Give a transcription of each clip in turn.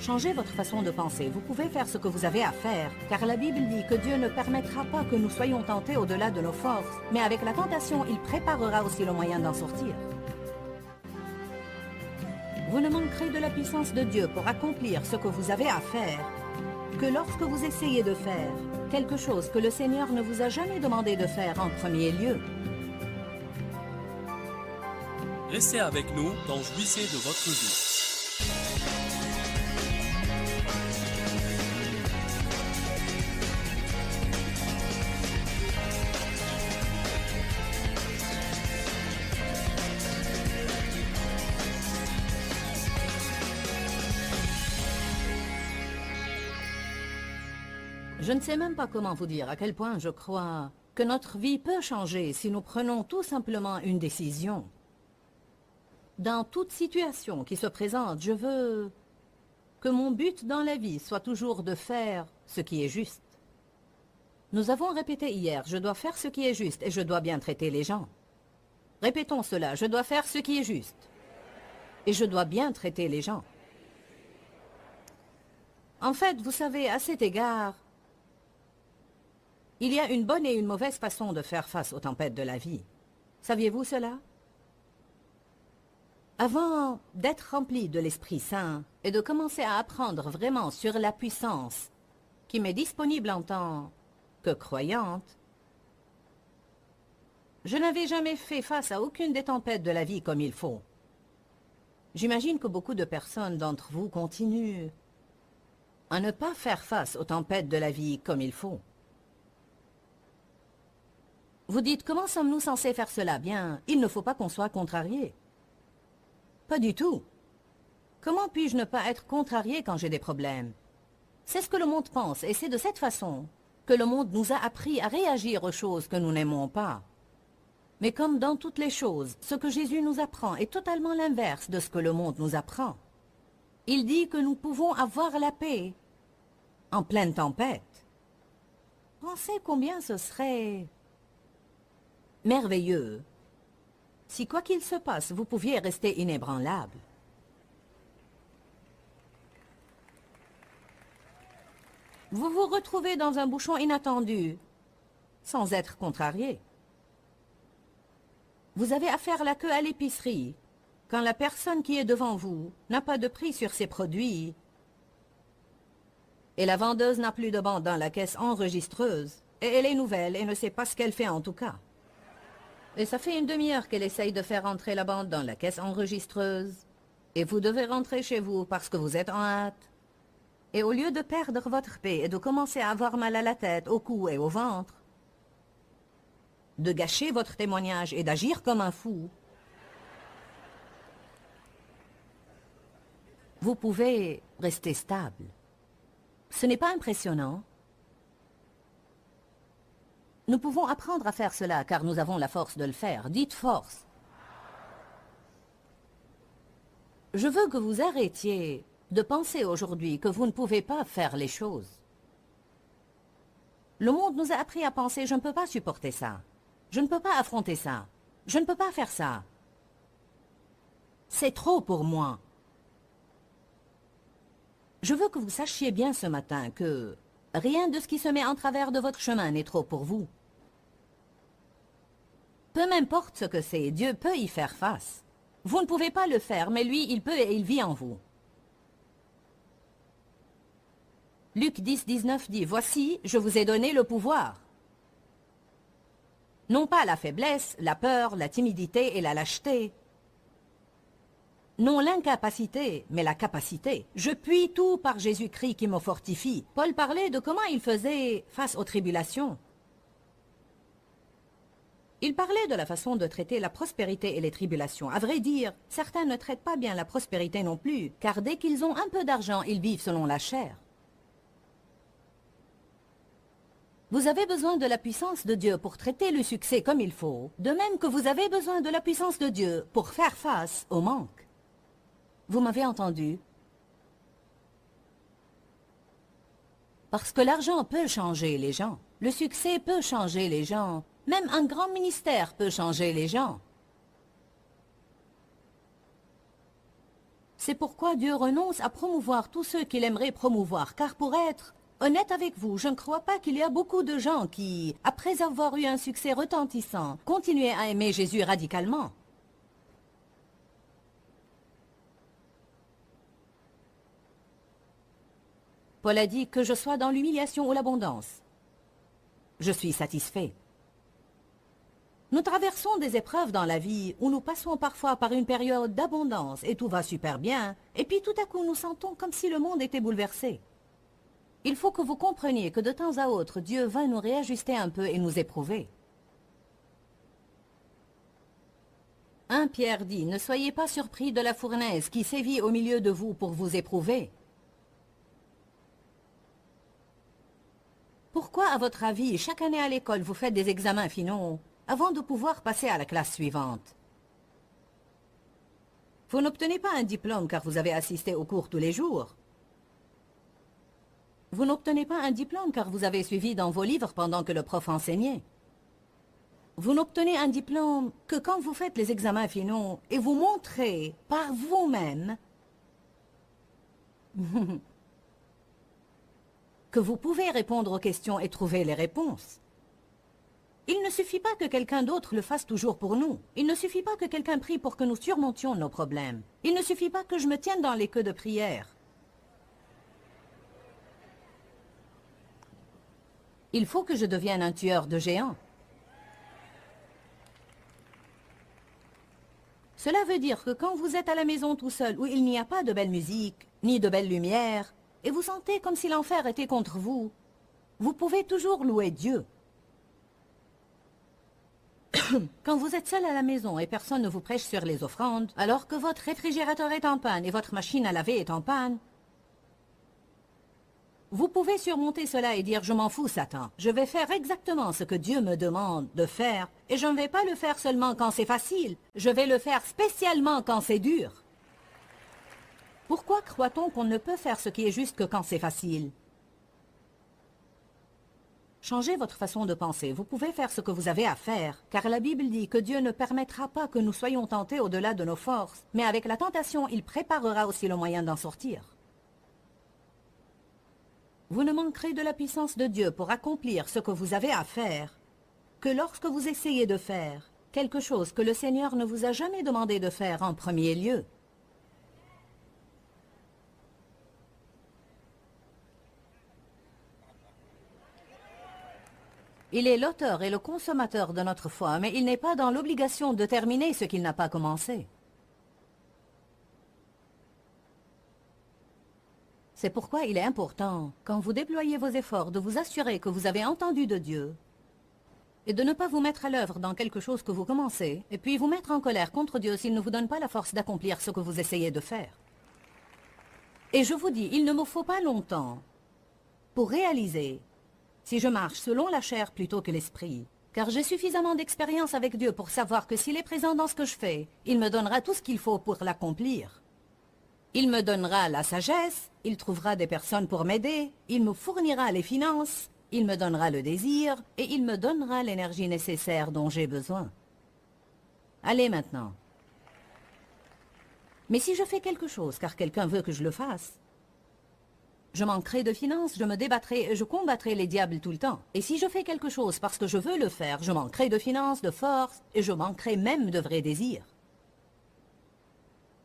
Changez votre façon de penser. Vous pouvez faire ce que vous avez à faire, car la Bible dit que Dieu ne permettra pas que nous soyons tentés au-delà de nos forces, mais avec la tentation, il préparera aussi le moyen d'en sortir. Vous ne manquerez de la puissance de Dieu pour accomplir ce que vous avez à faire que lorsque vous essayez de faire quelque chose que le Seigneur ne vous a jamais demandé de faire en premier lieu. Restez avec nous dans Jouissez de votre vie. Je ne sais même pas comment vous dire à quel point je crois que notre vie peut changer si nous prenons tout simplement une décision. Dans toute situation qui se présente, je veux que mon but dans la vie soit toujours de faire ce qui est juste. Nous avons répété hier, je dois faire ce qui est juste et je dois bien traiter les gens. Répétons cela, je dois faire ce qui est juste et je dois bien traiter les gens. En fait, vous savez, à cet égard, il y a une bonne et une mauvaise façon de faire face aux tempêtes de la vie. Saviez-vous cela? Avant d'être rempli de l'Esprit Saint et de commencer à apprendre vraiment sur la puissance qui m'est disponible en tant que croyante, je n'avais jamais fait face à aucune des tempêtes de la vie comme il faut. J'imagine que beaucoup de personnes d'entre vous continuent à ne pas faire face aux tempêtes de la vie comme il faut. Vous dites, comment sommes-nous censés faire cela? Bien, il ne faut pas qu'on soit contrarié. Pas du tout. Comment puis-je ne pas être contrarié quand j'ai des problèmes? C'est ce que le monde pense, et c'est de cette façon que le monde nous a appris à réagir aux choses que nous n'aimons pas. Mais comme dans toutes les choses, ce que Jésus nous apprend est totalement l'inverse de ce que le monde nous apprend. Il dit que nous pouvons avoir la paix en pleine tempête. Pensez combien ce serait merveilleux si, quoi qu'il se passe, vous pouviez rester inébranlable. Vous vous retrouvez dans un bouchon inattendu, sans être contrarié. Vous avez à faire la queue à l'épicerie, quand la personne qui est devant vous n'a pas de prix sur ses produits, et la vendeuse n'a plus de bande dans la caisse enregistreuse, et elle est nouvelle et ne sait pas ce qu'elle fait en tout cas. Et ça fait une demi-heure qu'elle essaye de faire entrer la bande dans la caisse enregistreuse. Et vous devez rentrer chez vous parce que vous êtes en hâte. Et au lieu de perdre votre paix et de commencer à avoir mal à la tête, au cou et au ventre, de gâcher votre témoignage et d'agir comme un fou, vous pouvez rester stable. Ce n'est pas impressionnant? Nous pouvons apprendre à faire cela, car nous avons la force de le faire. Dites force. Je veux que vous arrêtiez de penser aujourd'hui que vous ne pouvez pas faire les choses. Le monde nous a appris à penser, je ne peux pas supporter ça. Je ne peux pas affronter ça. Je ne peux pas faire ça. C'est trop pour moi. Je veux que vous sachiez bien ce matin que rien de ce qui se met en travers de votre chemin n'est trop pour vous. Peu m'importe ce que c'est, Dieu peut y faire face. Vous ne pouvez pas le faire, mais lui, il peut et il vit en vous. Luc 10, 19 dit, « Voici, je vous ai donné le pouvoir. » Non pas la faiblesse, la peur, la timidité et la lâcheté. Non l'incapacité, mais la capacité. Je puis tout par Jésus-Christ qui me fortifie. Paul parlait de comment il faisait face aux tribulations. Il parlait de la façon de traiter la prospérité et les tribulations. À vrai dire, certains ne traitent pas bien la prospérité non plus, car dès qu'ils ont un peu d'argent, ils vivent selon la chair. Vous avez besoin de la puissance de Dieu pour traiter le succès comme il faut, de même que vous avez besoin de la puissance de Dieu pour faire face au manque. Vous m'avez entendu? Parce que l'argent peut changer les gens. Le succès peut changer les gens. Même un grand ministère peut changer les gens. C'est pourquoi Dieu renonce à promouvoir tous ceux qu'il aimerait promouvoir, car pour être honnête avec vous, je ne crois pas qu'il y a beaucoup de gens qui, après avoir eu un succès retentissant, continuaient à aimer Jésus radicalement. Paul a dit que je sois dans l'humiliation ou l'abondance. Je suis satisfait. Nous traversons des épreuves dans la vie où nous passons parfois par une période d'abondance et tout va super bien, et puis tout à coup nous sentons comme si le monde était bouleversé. Il faut que vous compreniez que de temps à autre, Dieu va nous réajuster un peu et nous éprouver. 1 Pierre dit, ne soyez pas surpris de la fournaise qui sévit au milieu de vous pour vous éprouver. Pourquoi, à votre avis, chaque année à l'école, vous faites des examens finaux avant de pouvoir passer à la classe suivante? Vous n'obtenez pas un diplôme car vous avez assisté aux cours tous les jours. Vous n'obtenez pas un diplôme car vous avez suivi dans vos livres pendant que le prof enseignait. Vous n'obtenez un diplôme que quand vous faites les examens finaux et vous montrez par vous-même que vous pouvez répondre aux questions et trouver les réponses. Il ne suffit pas que quelqu'un d'autre le fasse toujours pour nous. Il ne suffit pas que quelqu'un prie pour que nous surmontions nos problèmes. Il ne suffit pas que je me tienne dans les queues de prière. Il faut que je devienne un tueur de géants. Cela veut dire que quand vous êtes à la maison tout seul, où il n'y a pas de belle musique, ni de belle lumière, et vous sentez comme si l'enfer était contre vous, vous pouvez toujours louer Dieu. Quand vous êtes seul à la maison et personne ne vous prêche sur les offrandes, alors que votre réfrigérateur est en panne et votre machine à laver est en panne, vous pouvez surmonter cela et dire « Je m'en fous, Satan. Je vais faire exactement ce que Dieu me demande de faire et je ne vais pas le faire seulement quand c'est facile. Je vais le faire spécialement quand c'est dur. » Pourquoi croit-on qu'on ne peut faire ce qui est juste que quand c'est facile? Changez votre façon de penser. Vous pouvez faire ce que vous avez à faire, car la Bible dit que Dieu ne permettra pas que nous soyons tentés au-delà de nos forces, mais avec la tentation, il préparera aussi le moyen d'en sortir. Vous ne manquerez de la puissance de Dieu pour accomplir ce que vous avez à faire que lorsque vous essayez de faire quelque chose que le Seigneur ne vous a jamais demandé de faire en premier lieu. Il est l'auteur et le consommateur de notre foi, mais il n'est pas dans l'obligation de terminer ce qu'il n'a pas commencé. C'est pourquoi il est important, quand vous déployez vos efforts, de vous assurer que vous avez entendu de Dieu et de ne pas vous mettre à l'œuvre dans quelque chose que vous commencez, et puis vous mettre en colère contre Dieu s'il ne vous donne pas la force d'accomplir ce que vous essayez de faire. Et je vous dis, il ne me faut pas longtemps pour réaliser si je marche selon la chair plutôt que l'esprit, car j'ai suffisamment d'expérience avec Dieu pour savoir que s'il est présent dans ce que je fais, il me donnera tout ce qu'il faut pour l'accomplir. Il me donnera la sagesse, il trouvera des personnes pour m'aider, il me fournira les finances, il me donnera le désir et il me donnera l'énergie nécessaire dont j'ai besoin. Allez maintenant. Mais si je fais quelque chose car quelqu'un veut que je le fasse, je manquerai de finances, je me débattrai et je combattrai les diables tout le temps. Et si je fais quelque chose parce que je veux le faire, je manquerai de finances, de force et je manquerai même de vrais désirs.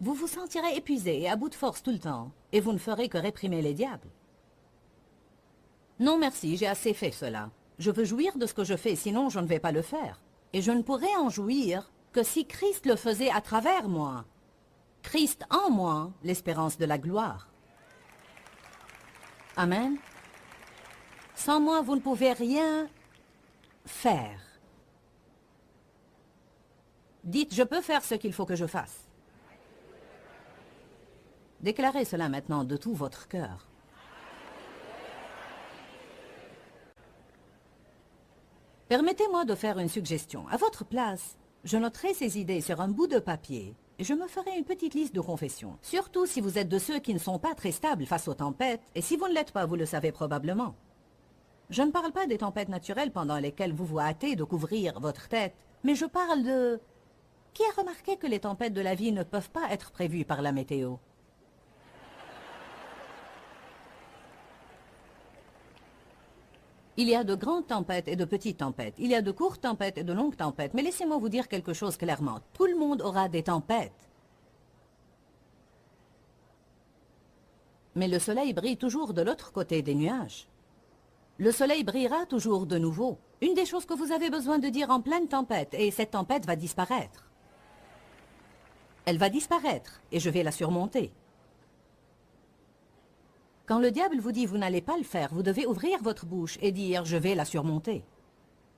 Vous vous sentirez épuisé et à bout de force tout le temps, et vous ne ferez que réprimer les diables. Non merci, j'ai assez fait cela. Je veux jouir de ce que je fais, sinon je ne vais pas le faire. Et je ne pourrai en jouir que si Christ le faisait à travers moi. Christ en moi, l'espérance de la gloire. Amen. Sans moi, vous ne pouvez rien faire. Dites, je peux faire ce qu'il faut que je fasse. Déclarez cela maintenant de tout votre cœur. Permettez-moi de faire une suggestion. À votre place, je noterai ces idées sur un bout de papier et je me ferai une petite liste de confessions. Surtout si vous êtes de ceux qui ne sont pas très stables face aux tempêtes, et si vous ne l'êtes pas, vous le savez probablement. Je ne parle pas des tempêtes naturelles pendant lesquelles vous vous hâtez de couvrir votre tête, mais je parle de... Qui a remarqué que les tempêtes de la vie ne peuvent pas être prévues par la météo? Il y a de grandes tempêtes et de petites tempêtes. Il y a de courtes tempêtes et de longues tempêtes. Mais laissez-moi vous dire quelque chose clairement. Tout le monde aura des tempêtes. Mais le soleil brille toujours de l'autre côté des nuages. Le soleil brillera toujours de nouveau. Une des choses que vous avez besoin de dire en pleine tempête, et cette tempête va disparaître. Elle va disparaître, et je vais la surmonter. Quand le diable vous dit « vous n'allez pas le faire », vous devez ouvrir votre bouche et dire « je vais la surmonter ».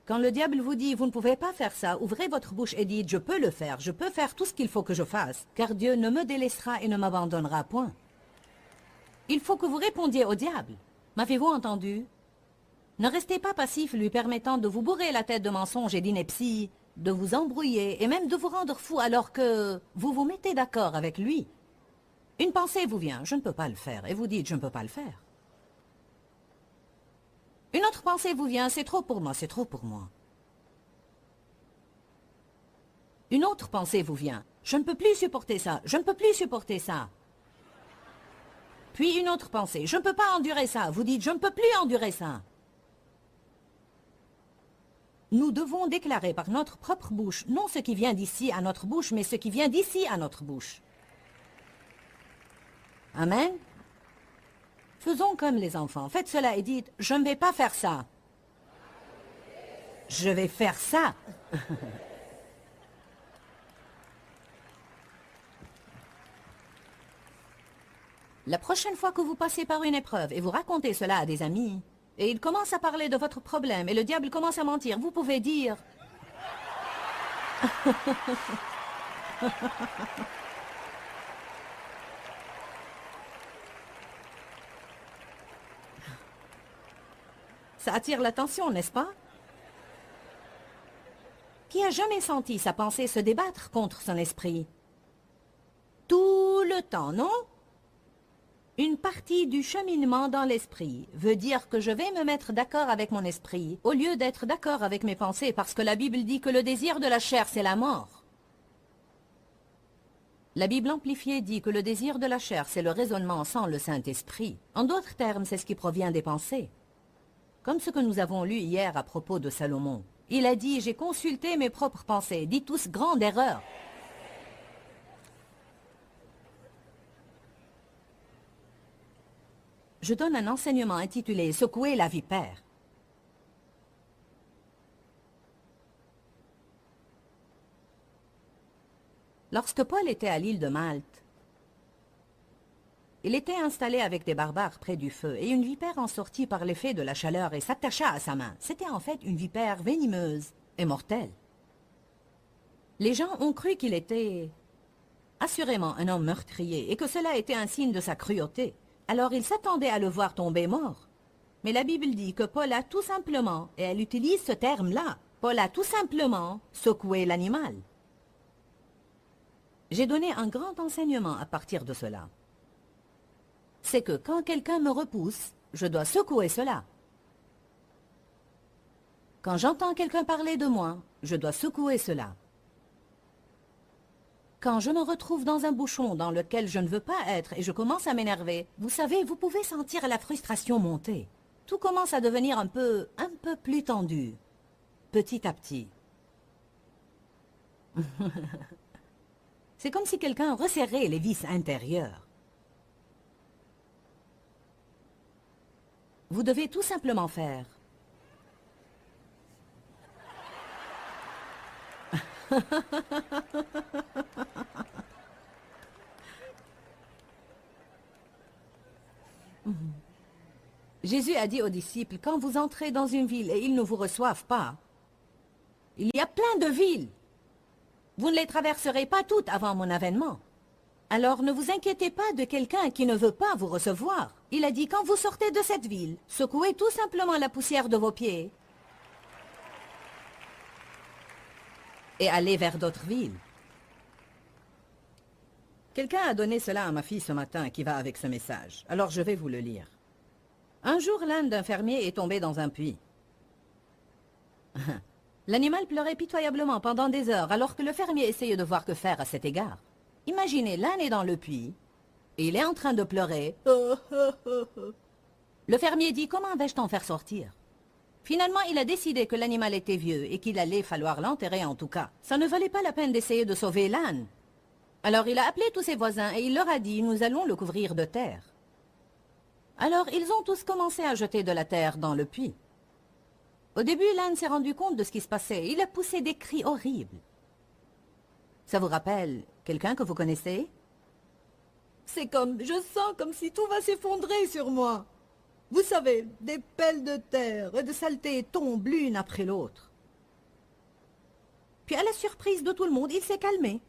Quand le diable vous dit « vous ne pouvez pas faire ça », ouvrez votre bouche et dites « je peux le faire, je peux faire tout ce qu'il faut que je fasse, car Dieu ne me délaissera et ne m'abandonnera point ». Il faut que vous répondiez au diable. M'avez-vous entendu? Ne restez pas passif lui permettant de vous bourrer la tête de mensonges et d'inepties, de vous embrouiller et même de vous rendre fou alors que vous vous mettez d'accord avec lui. Une pensée vous vient, je ne peux pas le faire, et vous dites, je ne peux pas le faire. Une autre pensée vous vient, c'est trop pour moi, c'est trop pour moi. Une autre pensée vous vient, je ne peux plus supporter ça, je ne peux plus supporter ça. Puis une autre pensée, je ne peux pas endurer ça, vous dites, je ne peux plus endurer ça. Nous devons déclarer par notre propre bouche, non ce qui vient d'ici à notre bouche, mais ce qui vient d'ici à notre bouche. Amen. Faisons comme les enfants. Faites cela et dites, je ne vais pas faire ça. Je vais faire ça. La prochaine fois que vous passez par une épreuve et vous racontez cela à des amis, et ils commencent à parler de votre problème et le diable commence à mentir, vous pouvez dire... Ça attire l'attention, n'est-ce pas? Qui a jamais senti sa pensée se débattre contre son esprit? Tout le temps, non? Une partie du cheminement dans l'esprit veut dire que je vais me mettre d'accord avec mon esprit au lieu d'être d'accord avec mes pensées parce que la Bible dit que le désir de la chair, c'est la mort. La Bible amplifiée dit que le désir de la chair, c'est le raisonnement sans le Saint-Esprit. En d'autres termes, c'est ce qui provient des pensées. Comme ce que nous avons lu hier à propos de Salomon. Il a dit, j'ai consulté mes propres pensées. Dites tous, grande erreur. Je donne un enseignement intitulé « Secouer la vipère ». Lorsque Paul était à l'île de Malte, il était installé avec des barbares près du feu, et une vipère en sortit par l'effet de la chaleur et s'attacha à sa main. C'était en fait une vipère venimeuse et mortelle. Les gens ont cru qu'il était assurément un homme meurtrier, et que cela était un signe de sa cruauté. Alors il s'attendait à le voir tomber mort. Mais la Bible dit que Paul a tout simplement, et elle utilise ce terme-là, Paul a tout simplement secoué l'animal. J'ai donné un grand enseignement à partir de cela. C'est que quand quelqu'un me repousse, je dois secouer cela. Quand j'entends quelqu'un parler de moi, je dois secouer cela. Quand je me retrouve dans un bouchon dans lequel je ne veux pas être et je commence à m'énerver, vous savez, vous pouvez sentir la frustration monter. Tout commence à devenir un peu plus tendu, petit à petit. C'est comme si quelqu'un resserrait les vis intérieures. Vous devez tout simplement faire. Jésus a dit aux disciples, quand vous entrez dans une ville et ils ne vous reçoivent pas, il y a plein de villes. Vous ne les traverserez pas toutes avant mon avènement. Alors ne vous inquiétez pas de quelqu'un qui ne veut pas vous recevoir. Il a dit, quand vous sortez de cette ville, secouez tout simplement la poussière de vos pieds et allez vers d'autres villes. Quelqu'un a donné cela à ma fille ce matin qui va avec ce message. Alors je vais vous le lire. Un jour, l'âne d'un fermier est tombé dans un puits. L'animal pleurait pitoyablement pendant des heures alors que le fermier essayait de voir que faire à cet égard. Imaginez, l'âne est dans le puits et il est en train de pleurer. Le fermier dit, comment vais-je t'en faire sortir? Finalement, il a décidé que l'animal était vieux et qu'il allait falloir l'enterrer en tout cas. Ça ne valait pas la peine d'essayer de sauver l'âne. Alors il a appelé tous ses voisins et il leur a dit « Nous allons le couvrir de terre ». Alors ils ont tous commencé à jeter de la terre dans le puits. Au début, l'âne s'est rendu compte de ce qui se passait. Il a poussé des cris horribles. Ça vous rappelle quelqu'un que vous connaissez? C'est comme, je sens comme si tout va s'effondrer sur moi. Vous savez, des pelles de terre Et de saleté tombent l'une après l'autre. Puis à la surprise de tout le monde, il s'est calmé.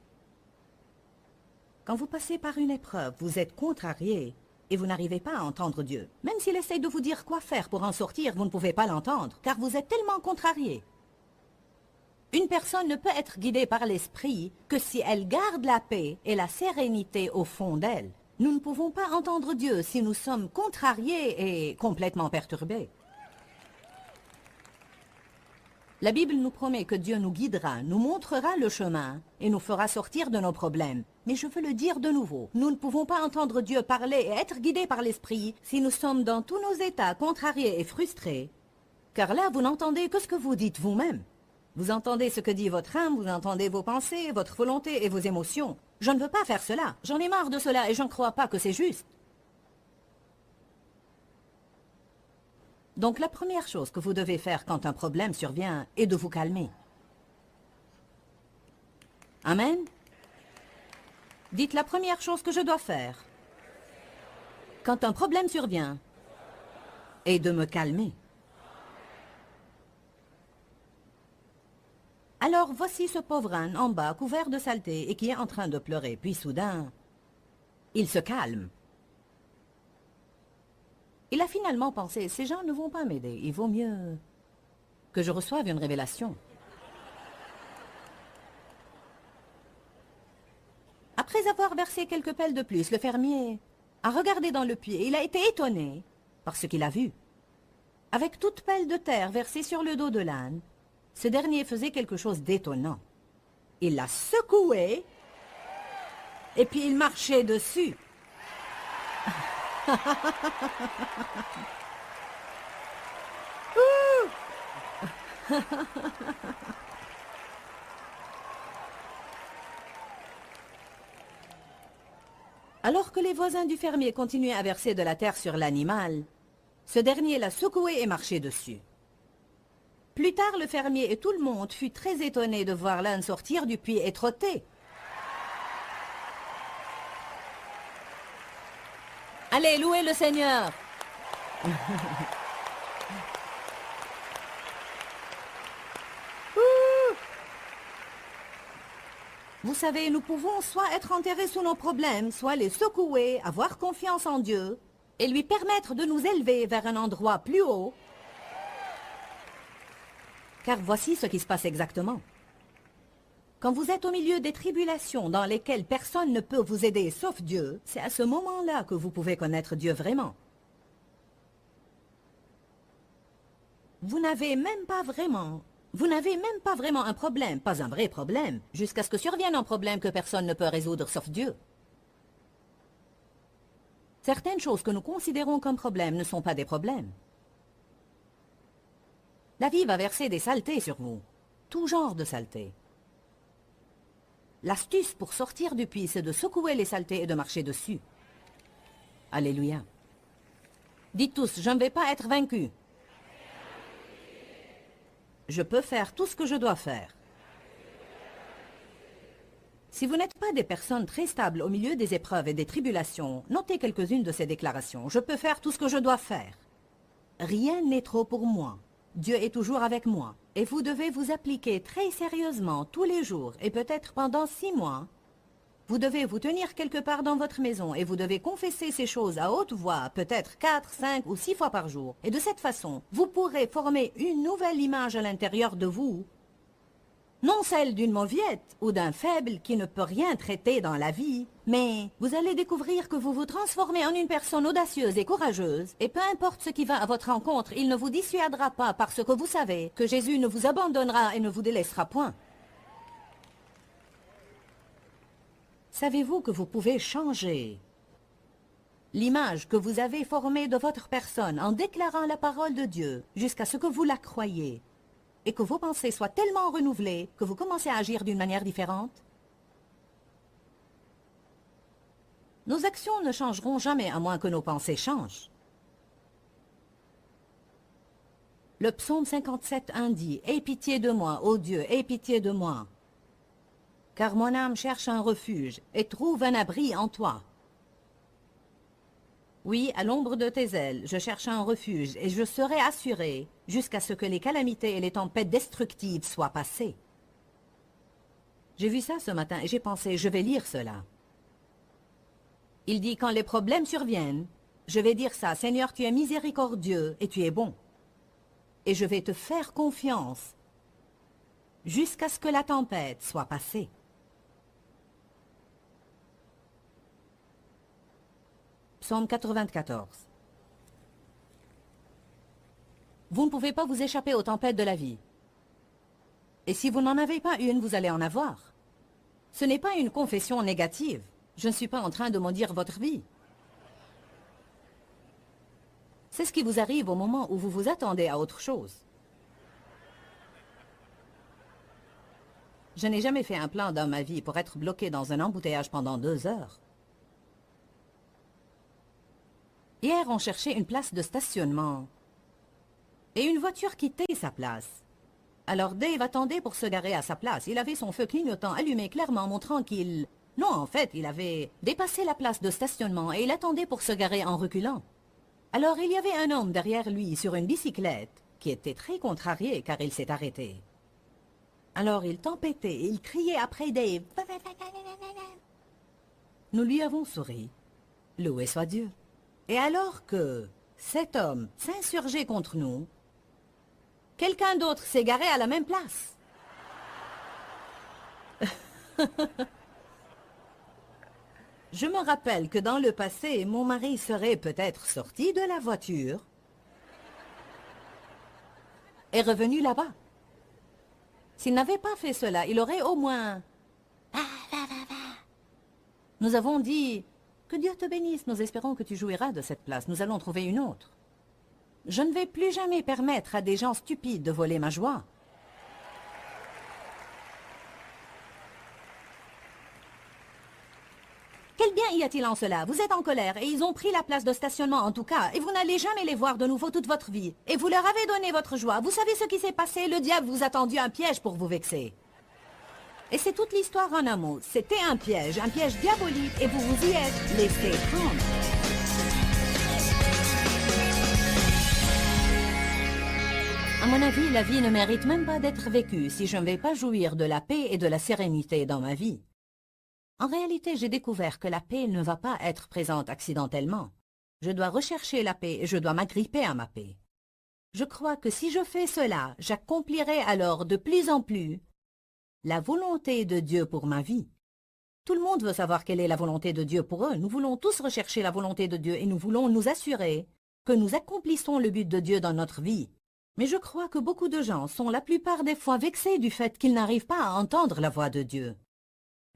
Quand vous passez par une épreuve, vous êtes contrarié et vous n'arrivez pas à entendre Dieu. Même s'il essaye de vous dire quoi faire pour en sortir, vous ne pouvez pas l'entendre, car vous êtes tellement contrarié. Une personne ne peut être guidée par l'esprit que si elle garde la paix et la sérénité au fond d'elle. Nous ne pouvons pas entendre Dieu si nous sommes contrariés et complètement perturbés. La Bible nous promet que Dieu nous guidera, nous montrera le chemin et nous fera sortir de nos problèmes. Mais je veux le dire de nouveau, nous ne pouvons pas entendre Dieu parler et être guidés par l'esprit si nous sommes dans tous nos états contrariés et frustrés. Car là, vous n'entendez que ce que vous dites vous-même. Vous entendez ce que dit votre âme, vous entendez vos pensées, votre volonté et vos émotions. Je ne veux pas faire cela. J'en ai marre de cela et je ne crois pas que c'est juste. Donc la première chose que vous devez faire quand un problème survient est de vous calmer. Amen. Dites la première chose que je dois faire quand un problème survient est de me calmer. Alors voici ce pauvre âne en bas, couvert de saleté et qui est en train de pleurer. Puis soudain, il se calme. Il a finalement pensé, ces gens ne vont pas m'aider, il vaut mieux que je reçoive une révélation. Après avoir versé quelques pelles de plus, le fermier a regardé dans le puits et il a été étonné par ce qu'il a vu. Avec toute pelle de terre versée sur le dos de l'âne, ce dernier faisait quelque chose d'étonnant. Il l'a secoué et puis il marchait dessus. Alors que les voisins du fermier continuaient à verser de la terre sur l'animal, ce dernier l'a secoué et marché dessus. Plus tard, le fermier et tout le monde fut très étonné de voir l'âne sortir du puits et trotter. Allez, louez le Seigneur! Vous savez, nous pouvons soit être enterrés sous nos problèmes, soit les secouer, avoir confiance en Dieu et lui permettre de nous élever vers un endroit plus haut. Car voici ce qui se passe exactement. Quand vous êtes au milieu des tribulations dans lesquelles personne ne peut vous aider sauf Dieu, c'est à ce moment-là que vous pouvez connaître Dieu vraiment. Vous n'avez même pas vraiment un problème, pas un vrai problème, jusqu'à ce que survienne un problème que personne ne peut résoudre sauf Dieu. Certaines choses que nous considérons comme problèmes ne sont pas des problèmes. La vie va verser des saletés sur vous, tout genre de saletés. L'astuce pour sortir du puits, c'est de secouer les saletés et de marcher dessus. Alléluia. Dites tous, je ne vais pas être vaincu. Je peux faire tout ce que je dois faire. Si vous n'êtes pas des personnes très stables au milieu des épreuves et des tribulations, notez quelques-unes de ces déclarations. Je peux faire tout ce que je dois faire. Rien n'est trop pour moi. Dieu est toujours avec moi. Et vous devez vous appliquer très sérieusement tous les jours et peut-être pendant 6 mois. Vous devez vous tenir quelque part dans votre maison et vous devez confesser ces choses à haute voix, peut-être 4, 5 ou 6 fois par jour. Et de cette façon, vous pourrez former une nouvelle image à l'intérieur de vous. Non celle d'une mauviette ou d'un faible qui ne peut rien traiter dans la vie, mais vous allez découvrir que vous vous transformez en une personne audacieuse et courageuse, et peu importe ce qui va à votre rencontre, il ne vous dissuadera pas parce que vous savez que Jésus ne vous abandonnera et ne vous délaissera point. Savez-vous que vous pouvez changer L'image que vous avez formée de votre personne en déclarant la parole de Dieu jusqu'à ce que vous la croyiez et que vos pensées soient tellement renouvelées que vous commencez à agir d'une manière différente. Nos actions ne changeront jamais à moins que nos pensées changent. Le psaume 57:1 dit « Aie pitié de moi, ô Dieu, aie pitié de moi, car mon âme cherche un refuge et trouve un abri en toi. » Oui, à l'ombre de tes ailes, je cherche un refuge et je serai assuré jusqu'à ce que les calamités et les tempêtes destructives soient passées. J'ai vu ça ce matin et j'ai pensé, je vais lire cela. Il dit, quand les problèmes surviennent, je vais dire ça, Seigneur, tu es miséricordieux et tu es bon. Et je vais te faire confiance jusqu'à ce que la tempête soit passée. Psaume 94. Vous ne pouvez pas vous échapper aux tempêtes de la vie. Et si vous n'en avez pas une, vous allez en avoir. Ce n'est pas une confession négative. Je ne suis pas en train de maudire votre vie. C'est ce qui vous arrive au moment où vous vous attendez à autre chose. Je n'ai jamais fait un plan dans ma vie pour être bloqué dans un embouteillage pendant 2 heures. Hier, on cherchait une place de stationnement. Et une voiture quittait sa place. Alors Dave attendait pour se garer à sa place. Il avait son feu clignotant allumé clairement, montrant qu'il... Non, en fait, il avait dépassé la place de stationnement et il attendait pour se garer en reculant. Alors il y avait un homme derrière lui sur une bicyclette qui était très contrarié car il s'est arrêté. Alors il tempêtait et il criait après Dave. Nous lui avons souri. Loué soit Dieu. Et alors que cet homme s'insurgeait contre nous, quelqu'un d'autre s'est garé à la même place. Je me rappelle que dans le passé, mon mari serait peut-être sorti de la voiture et revenu là-bas. S'il n'avait pas fait cela, il aurait au moins... Nous avons dit... Que Dieu te bénisse, nous espérons que tu jouiras de cette place. Nous allons trouver une autre. Je ne vais plus jamais permettre à des gens stupides de voler ma joie. Quel bien y a-t-il en cela? Vous êtes en colère et ils ont pris la place de stationnement en tout cas et vous n'allez jamais les voir de nouveau toute votre vie. Et vous leur avez donné votre joie. Vous savez ce qui s'est passé? Le diable vous a tendu un piège pour vous vexer. Et c'est toute l'histoire en un mot. C'était un piège diabolique et vous vous y êtes laissé prendre. À mon avis, la vie ne mérite même pas d'être vécue si je ne vais pas jouir de la paix et de la sérénité dans ma vie. En réalité, j'ai découvert que la paix ne va pas être présente accidentellement. Je dois rechercher la paix et je dois m'agripper à ma paix. Je crois que si je fais cela, j'accomplirai alors de plus en plus la volonté de Dieu pour ma vie. Tout le monde veut savoir quelle est la volonté de Dieu pour eux. Nous voulons tous rechercher la volonté de Dieu et nous voulons nous assurer que nous accomplissons le but de Dieu dans notre vie. Mais je crois que beaucoup de gens sont la plupart des fois vexés du fait qu'ils n'arrivent pas à entendre la voix de Dieu.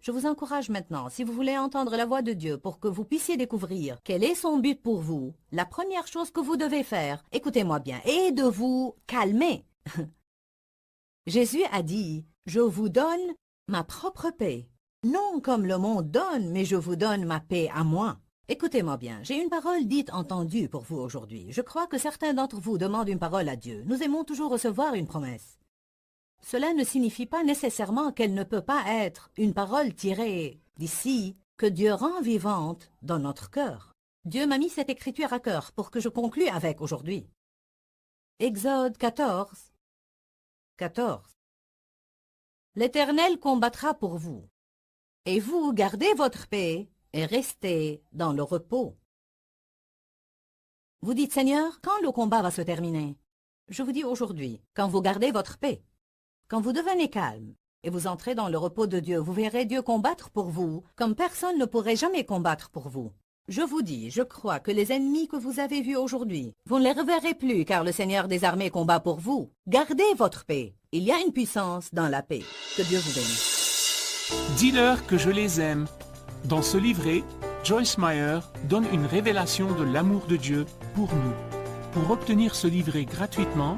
Je vous encourage maintenant, si vous voulez entendre la voix de Dieu pour que vous puissiez découvrir quel est son but pour vous, la première chose que vous devez faire, écoutez-moi bien, est de vous calmer. Jésus a dit, « Je vous donne ma propre paix. Non comme le monde donne, mais je vous donne ma paix à moi. » Écoutez-moi bien, j'ai une parole dite entendue pour vous aujourd'hui. Je crois que certains d'entre vous demandent une parole à Dieu. Nous aimons toujours recevoir une promesse. Cela ne signifie pas nécessairement qu'elle ne peut pas être une parole tirée d'ici, que Dieu rend vivante dans notre cœur. Dieu m'a mis cette écriture à cœur pour que je conclue avec aujourd'hui. Exode 14. L'Éternel combattra pour vous, et vous gardez votre paix et restez dans le repos. Vous dites, Seigneur, quand le combat va se terminer? Je vous dis aujourd'hui, quand vous gardez votre paix, quand vous devenez calme et vous entrez dans le repos de Dieu, vous verrez Dieu combattre pour vous comme personne ne pourrait jamais combattre pour vous. Je vous dis, je crois que les ennemis que vous avez vus aujourd'hui, vous ne les reverrez plus car le Seigneur des armées combat pour vous. Gardez votre paix. Il y a une puissance dans la paix. Que Dieu vous bénisse. Dis-leur que je les aime. Dans ce livret, Joyce Meyer donne une révélation de l'amour de Dieu pour nous. Pour obtenir ce livret gratuitement,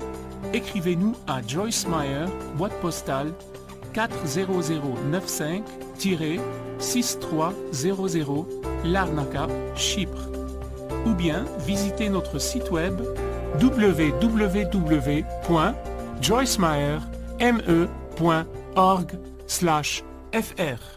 écrivez-nous à Joyce Meyer, boîte postale 40095-6300, Larnaca, Chypre. Ou bien visitez notre site web www.joycemeyer.org/fr.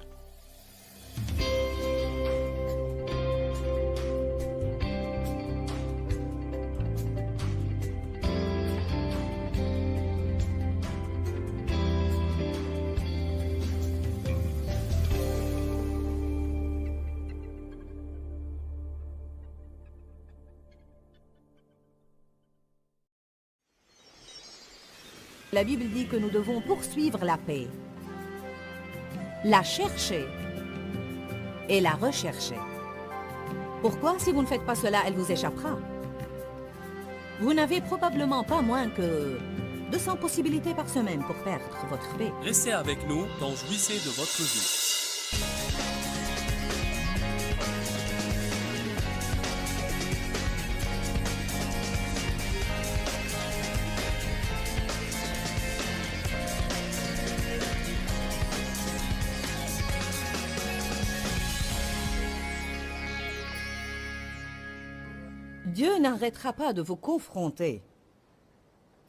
La Bible dit que nous devons poursuivre la paix, la chercher et la rechercher. Pourquoi, si vous ne faites pas cela, elle vous échappera? Vous n'avez probablement pas moins que 200 possibilités par semaine pour perdre votre paix. Restez avec nous dans Jouissez de votre vie. Dieu n'arrêtera pas de vous confronter.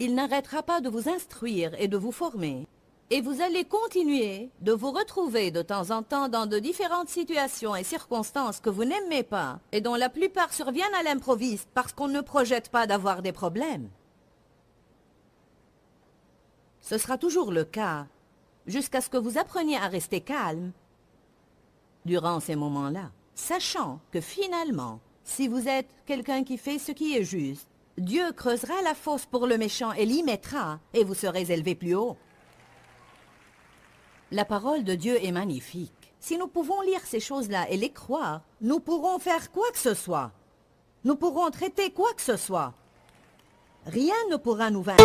Il n'arrêtera pas de vous instruire et de vous former. Et vous allez continuer de vous retrouver de temps en temps dans de différentes situations et circonstances que vous n'aimez pas et dont la plupart surviennent à l'improviste parce qu'on ne projette pas d'avoir des problèmes. Ce sera toujours le cas jusqu'à ce que vous appreniez à rester calme durant ces moments-là, sachant que finalement, si vous êtes quelqu'un qui fait ce qui est juste, Dieu creusera la fosse pour le méchant et l'y mettra, et vous serez élevé plus haut. La parole de Dieu est magnifique. Si nous pouvons lire ces choses-là et les croire, nous pourrons faire quoi que ce soit. Nous pourrons traiter quoi que ce soit. Rien ne pourra nous vaincre.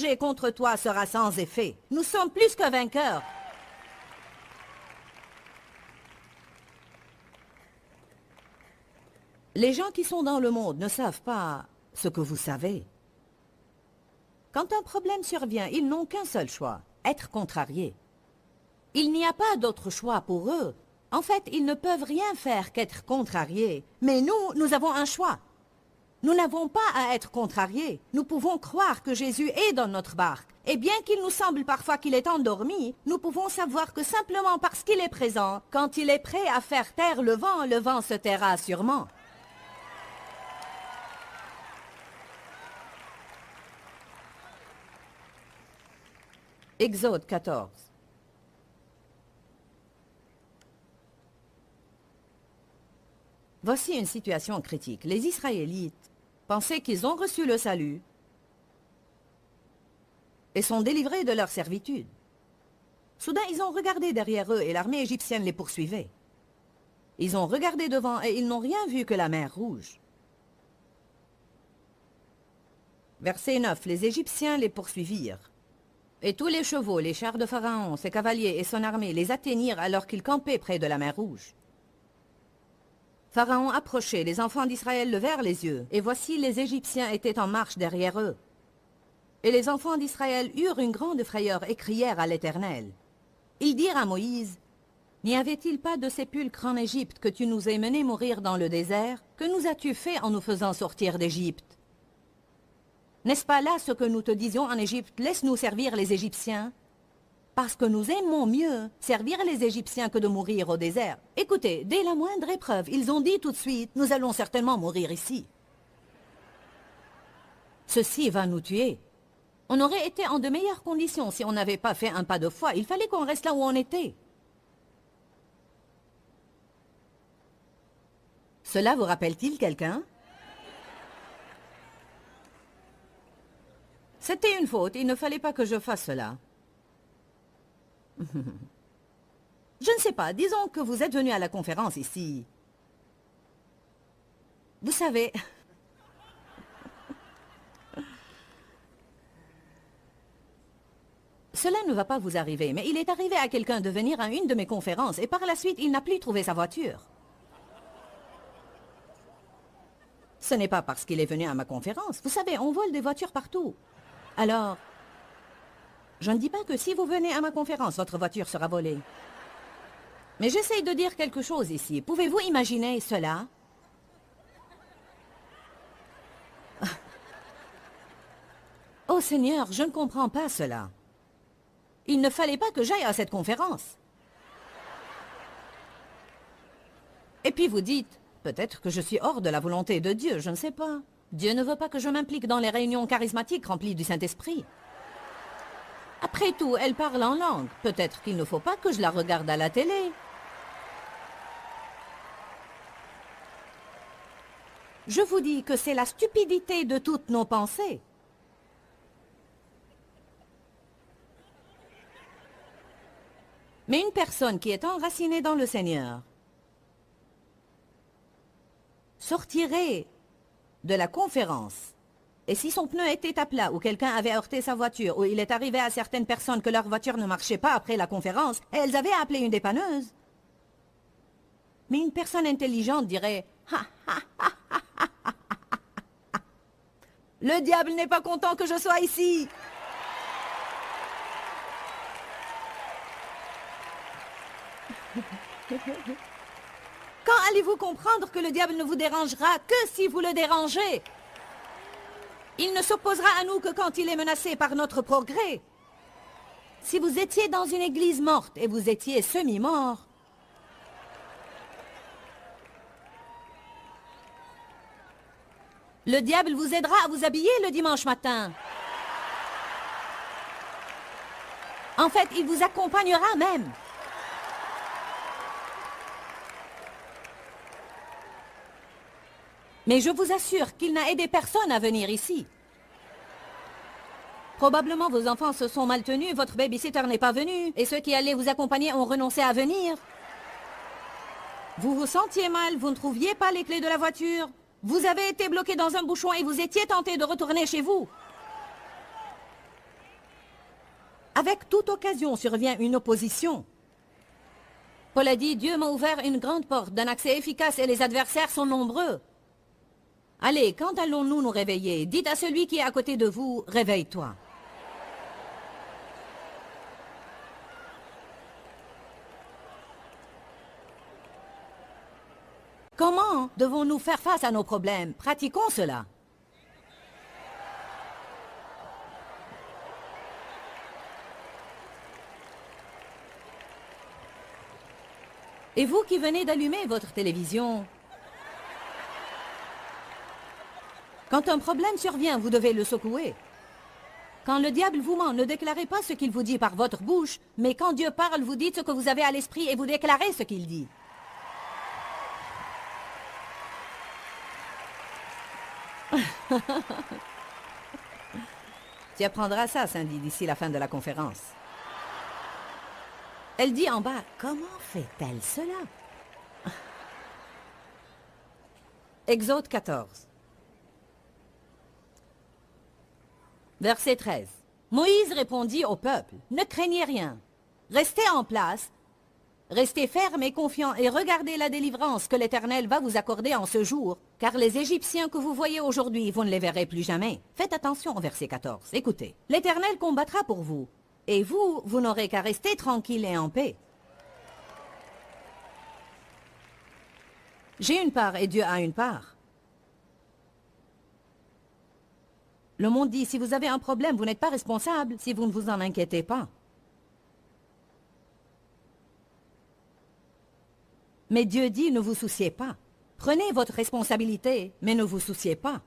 chargé contre toi sera sans effet. Nous sommes plus que vainqueurs. Les gens qui sont dans le monde ne savent pas ce que vous savez. Quand un problème survient, ils n'ont qu'un seul choix, être contrariés. Il n'y a pas d'autre choix pour eux. En fait, ils ne peuvent rien faire qu'être contrariés. Mais nous avons un choix. Nous n'avons pas à être contrariés. Nous pouvons croire que Jésus est dans notre barque. Et bien qu'il nous semble parfois qu'il est endormi, nous pouvons savoir que simplement parce qu'il est présent, quand il est prêt à faire taire le vent se taira sûrement. Exode 14. Voici une situation critique. Les Israélites pensaient qu'ils ont reçu le salut et sont délivrés de leur servitude. Soudain, ils ont regardé derrière eux et l'armée égyptienne les poursuivait. Ils ont regardé devant et ils n'ont rien vu que la mer Rouge. Verset 9. Les Égyptiens les poursuivirent. Et tous les chevaux, les chars de Pharaon, ses cavaliers et son armée les atteignirent alors qu'ils campaient près de la mer Rouge. Pharaon approchait, les enfants d'Israël levèrent les yeux, et voici les Égyptiens étaient en marche derrière eux. Et les enfants d'Israël eurent une grande frayeur et crièrent à l'Éternel. Ils dirent à Moïse, « N'y avait-il pas de sépulcre en Égypte que tu nous aies menés mourir dans le désert? Que nous as-tu fait en nous faisant sortir d'Égypte? N'est-ce pas là ce que nous te disions en Égypte? Laisse-nous servir les Égyptiens. Parce que nous aimons mieux servir les Égyptiens que de mourir au désert. Écoutez, dès la moindre épreuve, ils ont dit tout de suite, nous allons certainement mourir ici. Ceci va nous tuer. On aurait été en de meilleures conditions si on n'avait pas fait un pas de foi. Il fallait qu'on reste là où on était. Cela vous rappelle-t-il quelqu'un? C'était une faute, il ne fallait pas que je fasse cela. Je ne sais pas, disons que vous êtes venu à la conférence ici. Vous savez... Cela ne va pas vous arriver, mais il est arrivé à quelqu'un de venir à une de mes conférences et par la suite, il n'a plus trouvé sa voiture. Ce n'est pas parce qu'il est venu à ma conférence. Vous savez, on vole des voitures partout. Alors, je ne dis pas que si vous venez à ma conférence, votre voiture sera volée. Mais j'essaye de dire quelque chose ici. Pouvez-vous imaginer cela? Oh Seigneur, je ne comprends pas cela. Il ne fallait pas que j'aille à cette conférence. Et puis vous dites, peut-être que je suis hors de la volonté de Dieu, je ne sais pas. Dieu ne veut pas que je m'implique dans les réunions charismatiques remplies du Saint-Esprit. Après tout, elle parle en langue. Peut-être qu'il ne faut pas que je la regarde à la télé. Je vous dis que c'est la stupidité de toutes nos pensées. Mais une personne qui est enracinée dans le Seigneur sortirait de la conférence. Et si son pneu était à plat ou quelqu'un avait heurté sa voiture ou il est arrivé à certaines personnes que leur voiture ne marchait pas après la conférence, elles avaient appelé une dépanneuse. Mais une personne intelligente dirait « Ha, ha, ha, ha, ha, ha, ha. Le diable n'est pas content que je sois ici !» Quand allez-vous comprendre que le diable ne vous dérangera que si vous le dérangez? Il ne s'opposera à nous que quand il est menacé par notre progrès. Si vous étiez dans une église morte et vous étiez semi-mort, le diable vous aidera à vous habiller le dimanche matin. En fait, il vous accompagnera même. Mais je vous assure qu'il n'a aidé personne à venir ici. Probablement vos enfants se sont mal tenus, votre babysitter n'est pas venu, et ceux qui allaient vous accompagner ont renoncé à venir. Vous vous sentiez mal, vous ne trouviez pas les clés de la voiture. Vous avez été bloqué dans un bouchon et vous étiez tenté de retourner chez vous. Avec toute occasion survient une opposition. Paul a dit, Dieu m'a ouvert une grande porte d'un accès efficace et les adversaires sont nombreux. Allez, quand allons-nous nous réveiller? Dites à celui qui est à côté de vous, réveille-toi. Comment devons-nous faire face à nos problèmes? Pratiquons cela. Et vous qui venez d'allumer votre télévision, quand un problème survient, vous devez le secouer. Quand le diable vous ment, ne déclarez pas ce qu'il vous dit par votre bouche, mais quand Dieu parle, vous dites ce que vous avez à l'esprit et vous déclarez ce qu'il dit. Tu apprendras ça, Cindy, d'ici la fin de la conférence. Elle dit en bas, comment fait-elle cela? Exode 14. Verset 13. Moïse répondit au peuple, ne craignez rien, restez en place, restez fermes et confiants et regardez la délivrance que l'Éternel va vous accorder en ce jour, car les Égyptiens que vous voyez aujourd'hui, vous ne les verrez plus jamais. Faites attention au verset 14. Écoutez, l'Éternel combattra pour vous, et vous, vous n'aurez qu'à rester tranquille et en paix. J'ai une part et Dieu a une part. Le monde dit, si vous avez un problème, vous n'êtes pas responsable si vous ne vous en inquiétez pas. Mais Dieu dit, ne vous souciez pas. Prenez votre responsabilité, mais ne vous souciez pas.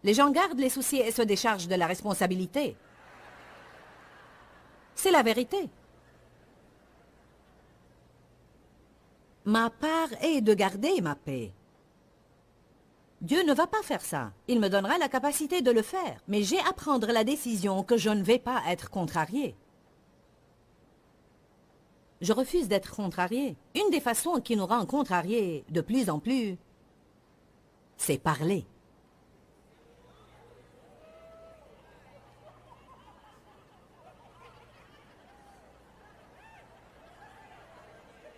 Les gens gardent les soucis et se déchargent de la responsabilité. C'est la vérité. Ma part est de garder ma paix. Dieu ne va pas faire ça. Il me donnera la capacité de le faire. Mais j'ai à prendre la décision que je ne vais pas être contrarié. Je refuse d'être contrarié. Une des façons qui nous rend contrariés de plus en plus, c'est parler.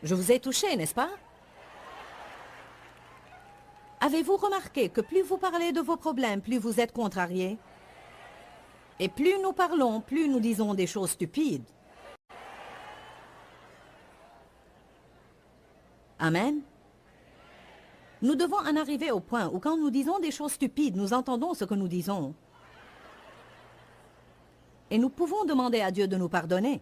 Je vous ai touché, n'est-ce pas? Avez-vous remarqué que plus vous parlez de vos problèmes, plus vous êtes contrarié? Et plus nous parlons, plus nous disons des choses stupides. Amen. Nous devons en arriver au point où quand nous disons des choses stupides, nous entendons ce que nous disons. Et nous pouvons demander à Dieu de nous pardonner.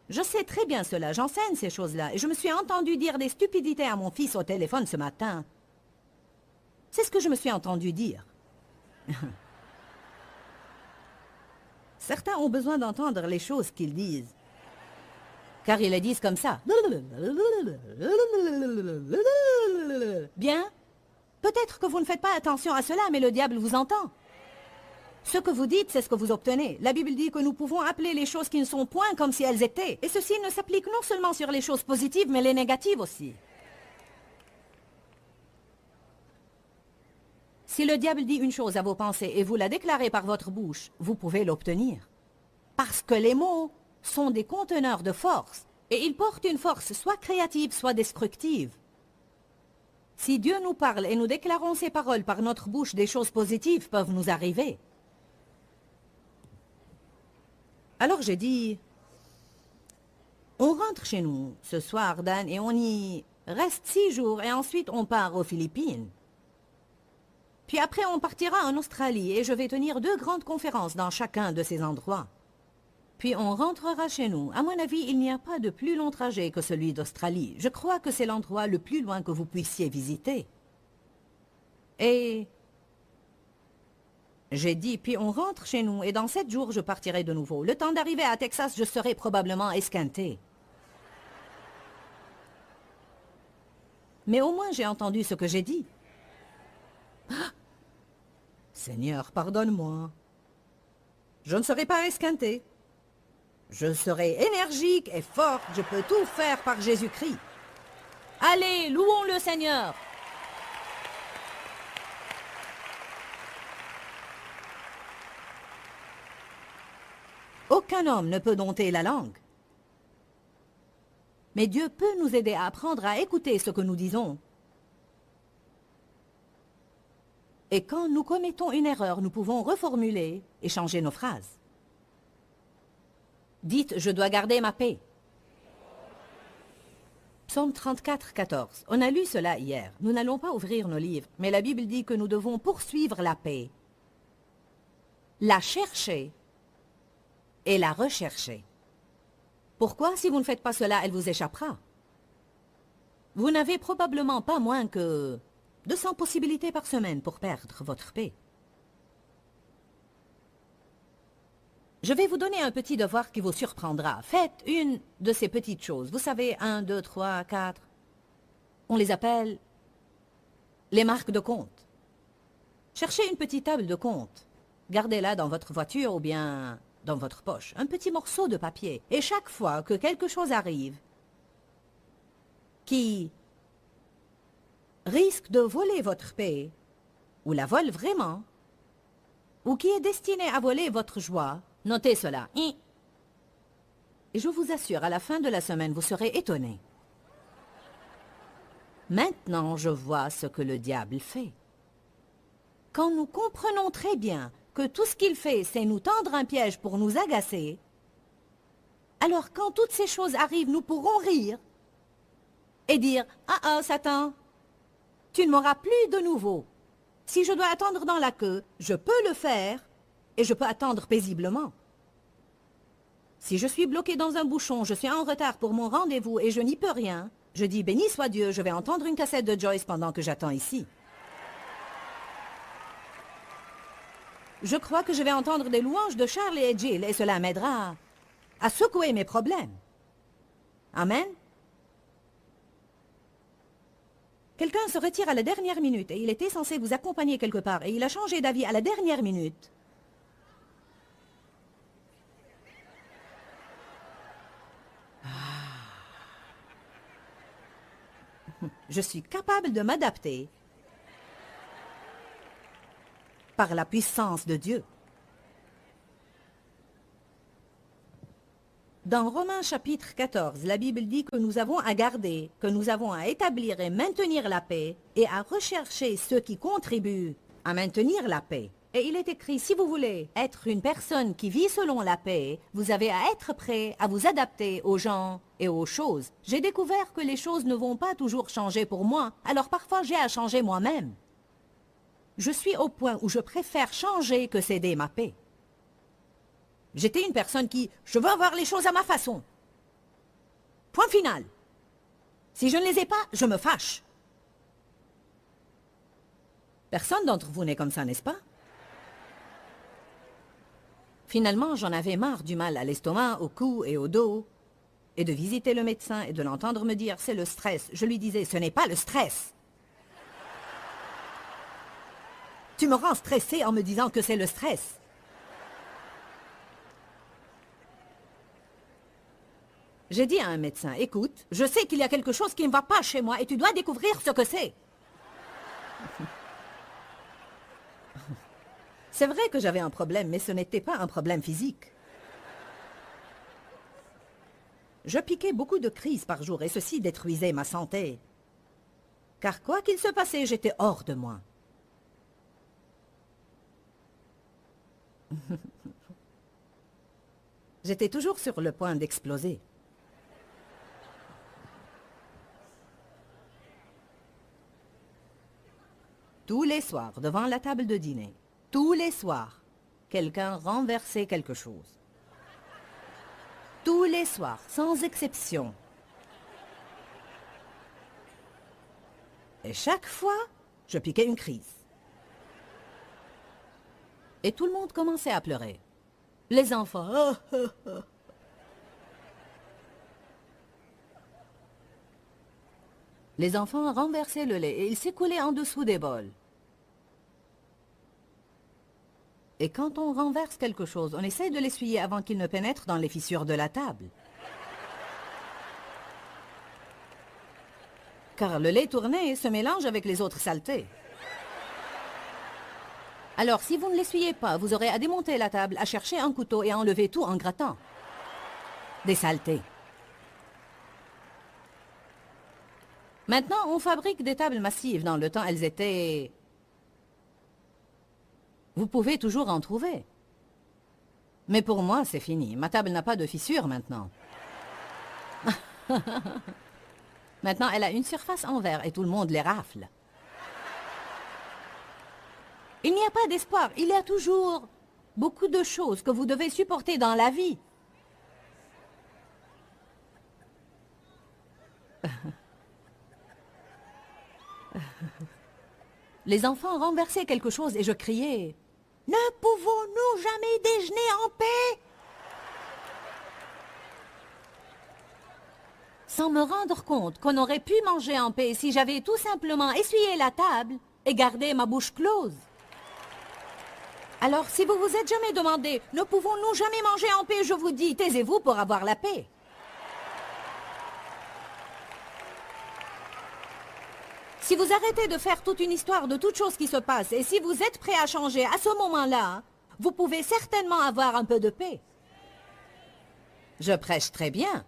Je sais très bien cela, j'enseigne ces choses-là. Et je me suis entendu dire des stupidités à mon fils au téléphone ce matin. C'est ce que je me suis entendu dire. Certains ont besoin d'entendre les choses qu'ils disent. Car ils les disent comme ça. Bien, peut-être que vous ne faites pas attention à cela, mais le diable vous entend. Ce que vous dites, c'est ce que vous obtenez. La Bible dit que nous pouvons appeler les choses qui ne sont point comme si elles étaient. Et ceci ne s'applique non seulement sur les choses positives, mais les négatives aussi. Si le diable dit une chose à vos pensées et vous la déclarez par votre bouche, vous pouvez l'obtenir. Parce que les mots sont des conteneurs de force, et ils portent une force soit créative, soit destructive. Si Dieu nous parle et nous déclarons ces paroles par notre bouche, des choses positives peuvent nous arriver. Alors j'ai dit, on rentre chez nous ce soir, Dan, et on y reste 6 jours, et ensuite on part aux Philippines. Puis après on partira en Australie, et je vais tenir 2 grandes conférences dans chacun de ces endroits. Puis on rentrera chez nous. À mon avis, il n'y a pas de plus long trajet que celui d'Australie. Je crois que c'est l'endroit le plus loin que vous puissiez visiter. Et j'ai dit, puis on rentre chez nous, et dans 7 jours, je partirai de nouveau. Le temps d'arriver à Texas, je serai probablement esquinté. Mais au moins, j'ai entendu ce que j'ai dit. Ah! Seigneur, pardonne-moi. Je ne serai pas esquinté. Je serai énergique et forte, je peux tout faire par Jésus-Christ. Allez, louons le Seigneur. Aucun homme ne peut dompter la langue. Mais Dieu peut nous aider à apprendre à écouter ce que nous disons. Et quand nous commettons une erreur, nous pouvons reformuler et changer nos phrases. Dites, je dois garder ma paix. Psaume 34, 14. On a lu cela hier. Nous n'allons pas ouvrir nos livres, mais la Bible dit que nous devons poursuivre la paix, la chercher et la rechercher. Pourquoi, si vous ne faites pas cela, elle vous échappera? Vous n'avez probablement pas moins que 200 possibilités par semaine pour perdre votre paix. Je vais vous donner un petit devoir qui vous surprendra. Faites une de ces petites choses. Vous savez, 1, 2, 3, 4. On les appelle les marques de compte. Cherchez une petite table de compte. Gardez-la dans votre voiture ou bien dans votre poche. Un petit morceau de papier. Et chaque fois que quelque chose arrive qui risque de voler votre paix, ou la vole vraiment, ou qui est destiné à voler votre joie, notez cela. Et je vous assure, à la fin de la semaine, vous serez étonnés. Maintenant, je vois ce que le diable fait. Quand nous comprenons très bien que tout ce qu'il fait, c'est nous tendre un piège pour nous agacer, alors quand toutes ces choses arrivent, nous pourrons rire et dire « Ah ah, Satan, tu ne m'auras plus de nouveau. Si je dois attendre dans la queue, je peux le faire et je peux attendre paisiblement. Si je suis bloqué dans un bouchon, je suis en retard pour mon rendez-vous et je n'y peux rien, je dis béni soit Dieu, je vais entendre une cassette de Joyce pendant que j'attends ici. Je crois que je vais entendre des louanges de Charles et Jill et cela m'aidera à secouer mes problèmes. Amen. Quelqu'un se retire à la dernière minute et il était censé vous accompagner quelque part et il a changé d'avis à la dernière minute. Je suis capable de m'adapter par la puissance de Dieu. Dans Romains chapitre 14, la Bible dit que nous avons à garder, que nous avons à établir et maintenir la paix et à rechercher ceux qui contribuent à maintenir la paix. Et il est écrit, si vous voulez être une personne qui vit selon la paix, vous avez à être prêt à vous adapter aux gens et aux choses. J'ai découvert que les choses ne vont pas toujours changer pour moi, alors parfois j'ai à changer moi-même. Je suis au point où je préfère changer que céder ma paix. J'étais une personne qui, je veux avoir les choses à ma façon. Point final. Si je ne les ai pas, je me fâche. Personne d'entre vous n'est comme ça, n'est-ce pas? Finalement, j'en avais marre du mal à l'estomac, au cou et au dos, et de visiter le médecin et de l'entendre me dire « c'est le stress ». Je lui disais « ce n'est pas le stress ». Tu me rends stressé en me disant que c'est le stress. J'ai dit à un médecin, écoute, je sais qu'il y a quelque chose qui ne va pas chez moi et tu dois découvrir ce que c'est. C'est vrai que j'avais un problème, mais ce n'était pas un problème physique. Je piquais beaucoup de crises par jour et ceci détruisait ma santé. Car quoi qu'il se passait, j'étais hors de moi. J'étais toujours sur le point d'exploser. Tous les soirs, devant la table de dîner, tous les soirs, quelqu'un renversait quelque chose. Tous les soirs, sans exception. Et chaque fois, je piquais une crise. Et tout le monde commençait à pleurer. Les enfants, oh, oh, oh. Les enfants renversaient le lait et il s'écoulait en dessous des bols. Et quand on renverse quelque chose, on essaie de l'essuyer avant qu'il ne pénètre dans les fissures de la table. Car le lait tourné se mélange avec les autres saletés. Alors, si vous ne l'essuyez pas, vous aurez à démonter la table, à chercher un couteau et à enlever tout en grattant. Des saletés. Maintenant, on fabrique des tables massives. Dans le temps, elles étaient... Vous pouvez toujours en trouver. Mais pour moi, c'est fini. Ma table n'a pas de fissure maintenant. Maintenant, elle a une surface en verre et tout le monde les rafle. Il n'y a pas d'espoir. Il y a toujours beaucoup de choses que vous devez supporter dans la vie. Les enfants renversaient quelque chose et je criais « Ne pouvons-nous jamais déjeuner en paix ?» Sans me rendre compte qu'on aurait pu manger en paix si j'avais tout simplement essuyé la table et gardé ma bouche close. Alors, si vous vous êtes jamais demandé « Ne pouvons-nous jamais manger en paix ?» je vous dis « Taisez-vous pour avoir la paix ». Si vous arrêtez de faire toute une histoire de toute chose qui se passe et si vous êtes prêt à changer à ce moment-là, vous pouvez certainement avoir un peu de paix. Je prêche très bien.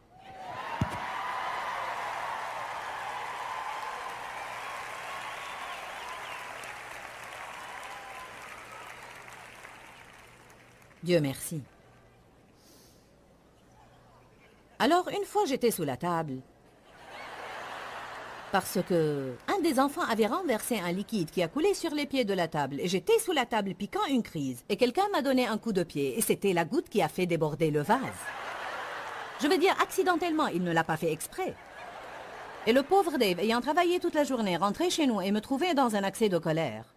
Dieu merci. Alors, une fois j'étais sous la table, parce que un des enfants avait renversé un liquide qui a coulé sur les pieds de la table et j'étais sous la table piquant une crise et quelqu'un m'a donné un coup de pied et c'était la goutte qui a fait déborder le vase. Je veux dire accidentellement, il ne l'a pas fait exprès. Et le pauvre Dave, ayant travaillé toute la journée, rentrait chez nous et me trouvait dans un accès de colère.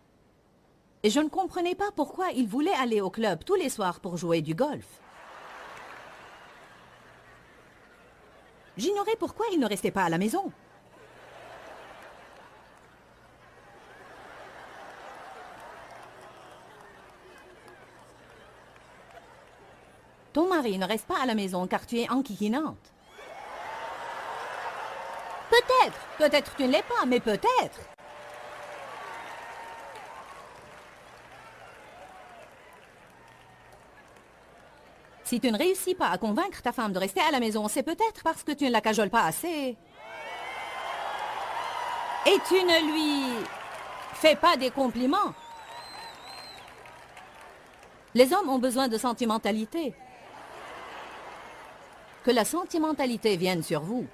Et je ne comprenais pas pourquoi il voulait aller au club tous les soirs pour jouer du golf. J'ignorais pourquoi il ne restait pas à la maison. Ton mari ne reste pas à la maison car tu es enquiquinante. Peut-être, peut-être tu ne l'es pas, mais peut-être. Si tu ne réussis pas à convaincre ta femme de rester à la maison, c'est peut-être parce que tu ne la cajoles pas assez. Et tu ne lui fais pas des compliments. Les hommes ont besoin de sentimentalité. Que la sentimentalité vienne sur vous.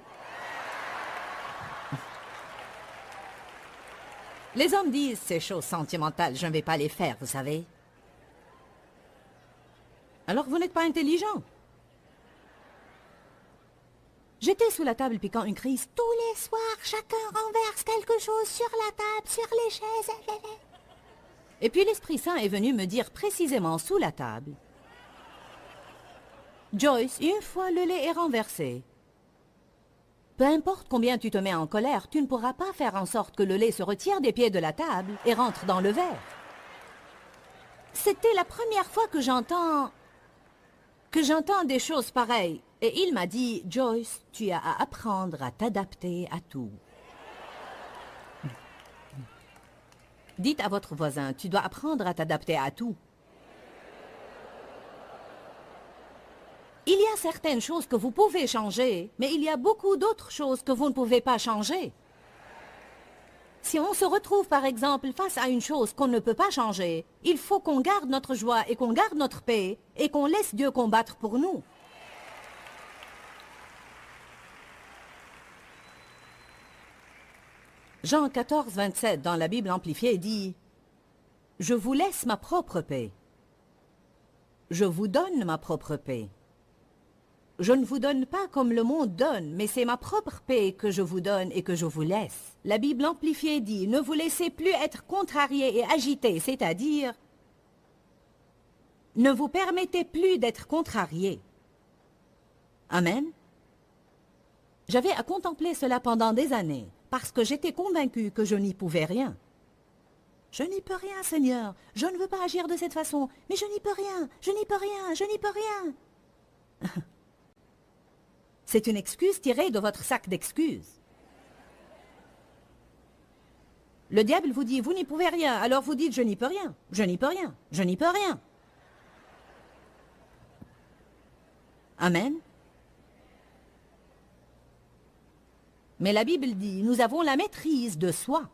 Les hommes disent ces choses sentimentales, je ne vais pas les faire, vous savez. Alors vous n'êtes pas intelligent. J'étais sous la table piquant une crise. Tous les soirs, chacun renverse quelque chose sur la table, sur les chaises. Et puis l'Esprit Saint est venu me dire précisément sous la table. Joyce, une fois le lait est renversé. Peu importe combien tu te mets en colère, tu ne pourras pas faire en sorte que le lait se retire des pieds de la table et rentre dans le verre. C'était la première fois que j'entends des choses pareilles. Et il m'a dit, Joyce, tu as à apprendre à t'adapter à tout. Dites à votre voisin, tu dois apprendre à t'adapter à tout. Il y a certaines choses que vous pouvez changer, mais il y a beaucoup d'autres choses que vous ne pouvez pas changer. Si on se retrouve par exemple face à une chose qu'on ne peut pas changer, il faut qu'on garde notre joie et qu'on garde notre paix et qu'on laisse Dieu combattre pour nous. Jean 14, 27 dans la Bible amplifiée dit « Je vous laisse ma propre paix. Je vous donne ma propre paix. Je ne vous donne pas comme le monde donne, mais c'est ma propre paix que je vous donne et que je vous laisse. » La Bible amplifiée dit « Ne vous laissez plus être contrariés et agités, c'est-à-dire ne vous permettez plus d'être contrariés. » Amen. J'avais à contempler cela pendant des années, parce que j'étais convaincue que je n'y pouvais rien. Je n'y peux rien, Seigneur. Je ne veux pas agir de cette façon, mais je n'y peux rien, je n'y peux rien, je n'y peux rien. C'est une excuse tirée de votre sac d'excuses. Le diable vous dit, vous n'y pouvez rien, alors vous dites, je n'y peux rien, je n'y peux rien, je n'y peux rien. Amen. Mais la Bible dit, nous avons la maîtrise de soi.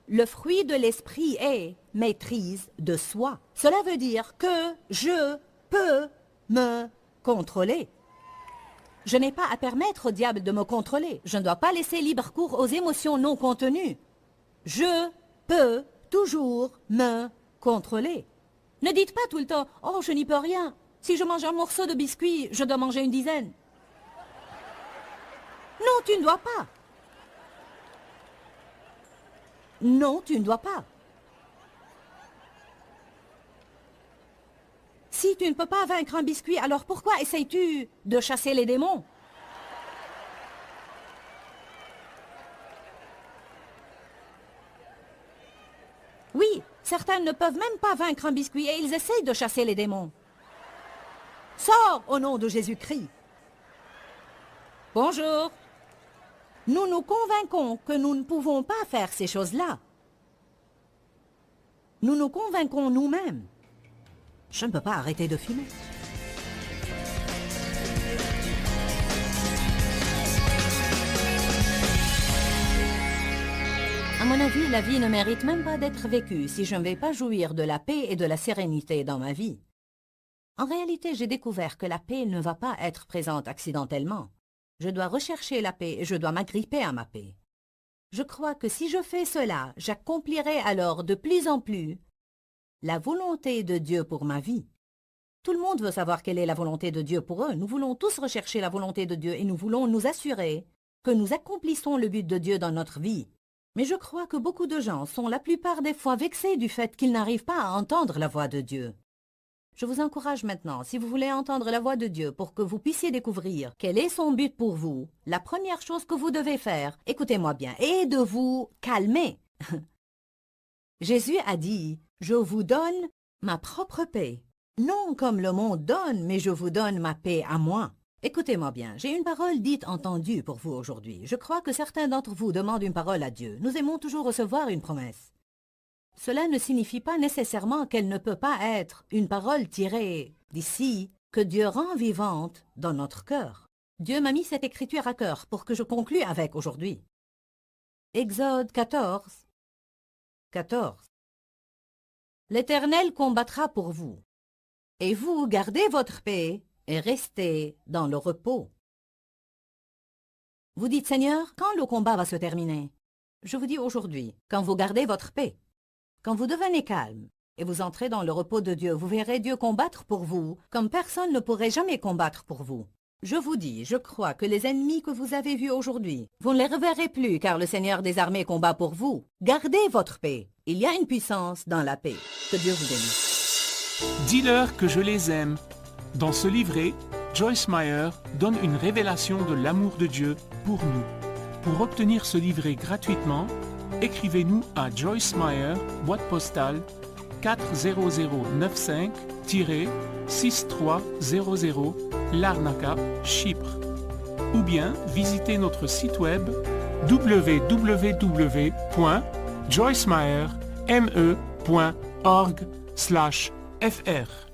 Le fruit de l'esprit est maîtrise de soi. Cela veut dire que je peux me contrôler. Je n'ai pas à permettre au diable de me contrôler. Je ne dois pas laisser libre cours aux émotions non contenues. Je peux toujours me contrôler. Ne dites pas tout le temps, « Oh, je n'y peux rien. Si je mange un morceau de biscuit, je dois manger une dizaine. » Non, tu ne dois pas. Non, tu ne dois pas. Si tu ne peux pas vaincre un biscuit, alors pourquoi essayes-tu de chasser les démons? Oui, certains ne peuvent même pas vaincre un biscuit et ils essayent de chasser les démons. Sors au nom de Jésus-Christ. Bonjour. Nous nous convainquons que nous ne pouvons pas faire ces choses-là. Nous nous convainquons nous-mêmes. Je ne peux pas arrêter de fumer. À mon avis, la vie ne mérite même pas d'être vécue si je ne vais pas jouir de la paix et de la sérénité dans ma vie. En réalité, j'ai découvert que la paix ne va pas être présente accidentellement. Je dois rechercher la paix et je dois m'agripper à ma paix. Je crois que si je fais cela, j'accomplirai alors de plus en plus la volonté de Dieu pour ma vie. Tout le monde veut savoir quelle est la volonté de Dieu pour eux. Nous voulons tous rechercher la volonté de Dieu et nous voulons nous assurer que nous accomplissons le but de Dieu dans notre vie. Mais je crois que beaucoup de gens sont la plupart des fois vexés du fait qu'ils n'arrivent pas à entendre la voix de Dieu. Je vous encourage maintenant, si vous voulez entendre la voix de Dieu pour que vous puissiez découvrir quel est son but pour vous, la première chose que vous devez faire, écoutez-moi bien, est de vous calmer. Jésus a dit, « Je vous donne ma propre paix. Non comme le monde donne, mais je vous donne ma paix à moi. » Écoutez-moi bien, j'ai une parole dite entendue pour vous aujourd'hui. Je crois que certains d'entre vous demandent une parole à Dieu. Nous aimons toujours recevoir une promesse. Cela ne signifie pas nécessairement qu'elle ne peut pas être une parole tirée d'ici, que Dieu rend vivante dans notre cœur. Dieu m'a mis cette écriture à cœur pour que je conclue avec aujourd'hui. Exode 14, 14. L'Éternel combattra pour vous, et vous gardez votre paix et restez dans le repos. Vous dites, Seigneur, quand le combat va se terminer? Je vous dis aujourd'hui, quand vous gardez votre paix. Quand vous devenez calme et vous entrez dans le repos de Dieu, vous verrez Dieu combattre pour vous comme personne ne pourrait jamais combattre pour vous. Je vous dis, je crois que les ennemis que vous avez vus aujourd'hui, vous ne les reverrez plus car le Seigneur des armées combat pour vous. Gardez votre paix. Il y a une puissance dans la paix. Que Dieu vous bénisse. Dis-leur que je les aime. Dans ce livret, Joyce Meyer donne une révélation de l'amour de Dieu pour nous. Pour obtenir ce livret gratuitement, écrivez-nous à Joyce Meyer, boîte postale 40095-6300, Larnaca, Chypre. Ou bien visitez notre site web www.joycemeyer.org/fr.